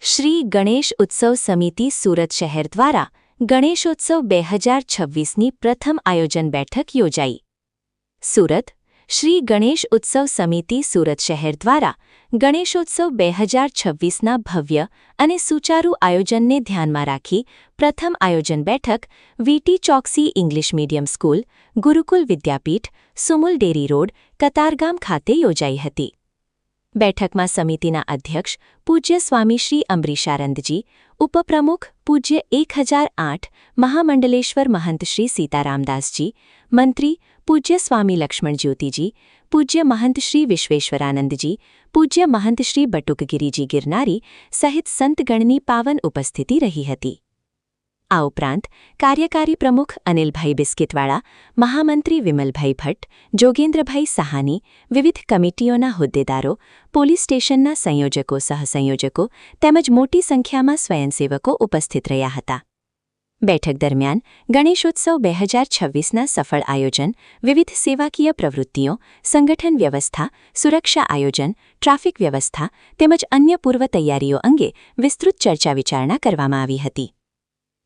શ્રી ગણેશ ઉત્સવ સમિતિ સુરત શહેર દ્વારા ગણેશોત્સવ 2026ની પ્રથમ આયોજન બેઠક યોજાઈ. સુરત શ્રી ગણેશ ઉત્સવ સમિતિ સુરત શહેર દ્વારા ગણેશોત્સવ 2026ના ભવ્ય અને સુચારુ આયોજનને ધ્યાનમાં રાખી પ્રથમ આયોજન બેઠક VT Choksi English medium school, Gurukul Vidyapith, Sumul dairy road, Katargam ખાતે યોજાઈ હતી. બેઠકમાં સમિતિના અધ્યક્ષ પૂજ્ય સ્વામી શ્રી અંબરીશાનંદજી, ઉપપ્રમુખ પૂજ્ય 1008 મહામંડલેશ્વર મહંત શ્રી સીતારામદાસજી, મંત્રી પૂજ્ય સ્વામી લક્ષ્મણ જ્યોતિજી, પૂજ્ય મહંત શ્રી વિશ્વેશ્વરાનંદજી, પૂજ્ય મહંત શ્રી બટુકગીરીજી ગિરનારી સહિત સંતગણની પાવન ઉપસ્થિતિ રહી હતી. આ ઉપરાંત કાર્યકારી પ્રમુખ અનિલભાઈ બિસ્કિટવાળા, મહામંત્રી વિમલભાઈ ભટ્ટ, જોગેન્દ્રભાઈ સહાની, વિવિધ કમિટીઓના હોદ્દેદારો, પોલીસ સ્ટેશનના સંયોજકો સહસંયોજકો તેમજ મોટી સંખ્યામાં સ્વયંસેવકો ઉપસ્થિત રહ્યા હતા. બેઠક દરમિયાન ગણેશોત્સવ 2026ના સફળ આયોજન, વિવિધ સેવાકીય પ્રવૃત્તિઓ, સંગઠન વ્યવસ્થા, સુરક્ષા આયોજન, ટ્રાફિક વ્યવસ્થા તેમજ અન્ય પૂર્વ તૈયારીઓ અંગે વિસ્તૃત ચર્ચા વિચારણા કરવામાં આવી હતી.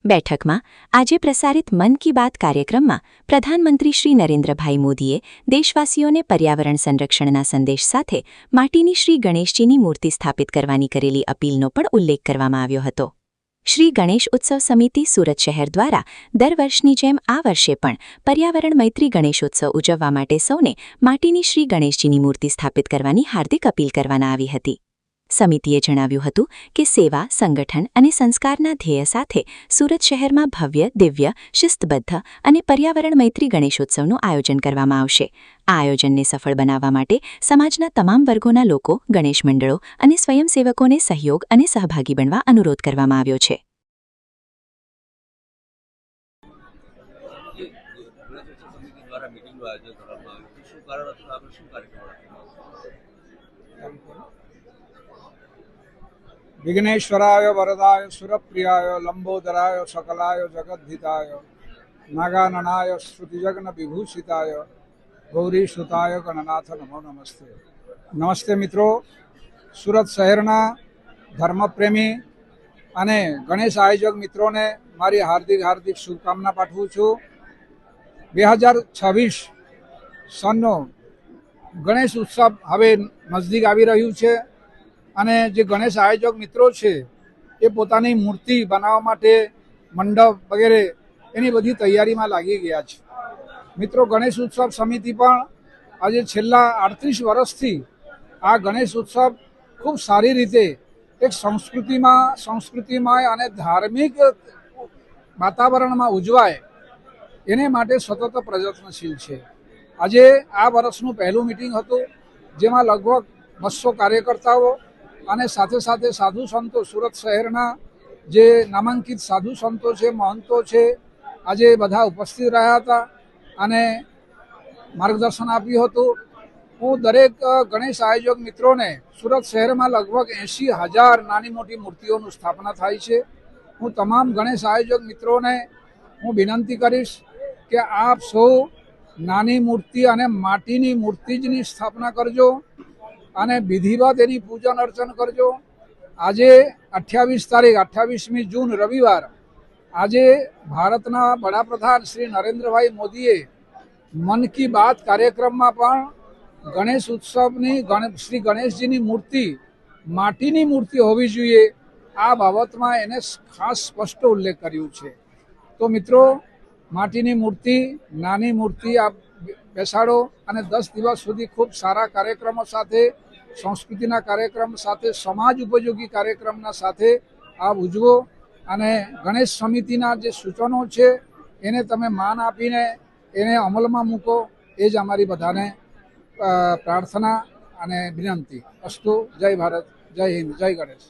બેઠકમાં આજે પ્રસારિત મન કી બાત કાર્યક્રમમાં પ્રધાનમંત્રી શ્રી નરેન્દ્રભાઈ મોદીએ દેશવાસીઓને પર્યાવરણ સંરક્ષણના સંદેશ સાથે માટીની શ્રી ગણેશજીની મૂર્તિ સ્થાપિત કરવાની કરેલી અપીલનો પણ ઉલ્લેખ કરવામાં આવ્યો હતો. શ્રી ગણેશ ઉત્સવ સમિતિ સુરત શહેર દ્વારા દર વર્ષની જેમ આ વર્ષે પણ પર્યાવરણ મૈત્રી ગણેશોત્સવ ઉજવવા માટે સૌને માટીની શ્રી ગણેશજીની મૂર્તિ સ્થાપિત કરવાની હાર્દિક અપીલ કરવામાં આવી હતી. સમિતિએ જણાવ્યું હતું કે સેવા, સંગઠન અને સંસ્કારના ધ્યેય સાથે સુરત શહેરમાં ભવ્ય, દિવ્ય, શિસ્તબદ્ધ અને પર્યાવરણ મૈત્રી ગણેશોત્સવનું આયોજન કરવામાં આવશે. આ આયોજનને સફળ બનાવવા માટે સમાજના તમામ વર્ગોના લોકો, ગણેશ મંડળો અને સ્વયંસેવકોને સહયોગ અને સહભાગી બનવા અનુરોધ કરવામાં આવ્યો છે. विघ्नेश्वराय वरदाय सुरप्रियाय लंबोदराय सकलाय जगद्धिताय नागाननाय श्रुतिजग्न विभूषिताय गौरीसुताय गणनाथ नमो नमस्ते. नमस्ते મિત્રો, સુરત શહેરના ધર્મપ્રેમી અને ગણેશ આયોજક મિત્રોને મારી હાર્દિક શુભકામના પાઠવું છું. 2026 સનનો ગણેશ ઉત્સવ હવે નજદીક આવી રહ્યું છે અને જે ગણેશ આયોજક મિત્રો છે એ પોતાની મૂર્તિ બનાવવા માટે મંડપ વગેરે એની બધી તૈયારીમાં લાગી ગયા છે. મિત્રો, ગણેશ ઉત્સવ સમિતિ પણ આજે છેલ્લા 38 વર્ષથી આ ગણેશ ઉત્સવ ખૂબ સારી રીતે એક સંસ્કૃતિમય અને ધાર્મિક વાતાવરણમાં ઉજવાય એને માટે સતત પ્રયત્નશીલ છે. આજે આ વર્ષનું પહેલું મિટિંગ હતું જેમાં લગભગ 200 કાર્યકર્તાઓ અને સાથે સાથે સાધુ સંતો, સુરત શહેરના જે નામાંકિત સાધુ સંતો છે, મહંતો છે, આજે બધા ઉપસ્થિત રહ્યા હતા અને માર્ગદર્શન આપ્યું હતું. હું દરેક ગણેશ આયોજક મિત્રોને, સુરત શહેરમાં લગભગ 80,000 નાની મોટી મૂર્તિઓનું સ્થાપના થાય છે. હું તમામ ગણેશ આયોજક મિત્રોને હું વિનંતી કરીશ કે આપ સૌ નાની મૂર્તિ અને માટીની મૂર્તિ જની સ્થાપના કરજો અને વિધિવત એની પૂજન અર્ચન કરજો. આજે 28મી જૂન રવિવાર, આજે ભારતના વડાપ્રધાન શ્રી નરેન્દ્રભાઈ મોદીએ મન કી બાત કાર્યક્રમમાં પણ ગણેશ ઉત્સવની શ્રી ગણેશજીની મૂર્તિ માટીની મૂર્તિ હોવી જોઈએ આ બાબતમાં એને ખાસ સ્પષ્ટ ઉલ્લેખ કર્યું છે. તો મિત્રો, માટીની મૂર્તિ, નાની મૂર્તિ આપ બેસાડો અને 10 દિવસ સુધી ખૂબ સારા કાર્યક્રમો સાથે, સંસ્કૃતિના કાર્યક્રમ સાથે, સમાજ ઉપયોગી કાર્યક્રમના સાથે આ ઉજવો અને ગણેશ સમિતિના જે સૂચનો છે એને તમે માન આપીને એને અમલમાં મૂકો, એ જ અમારી બધાને પ્રાર્થના અને વિનંતી. અસ્તુ. જય ભારત, જય હિન્દ, જય ગણેશ.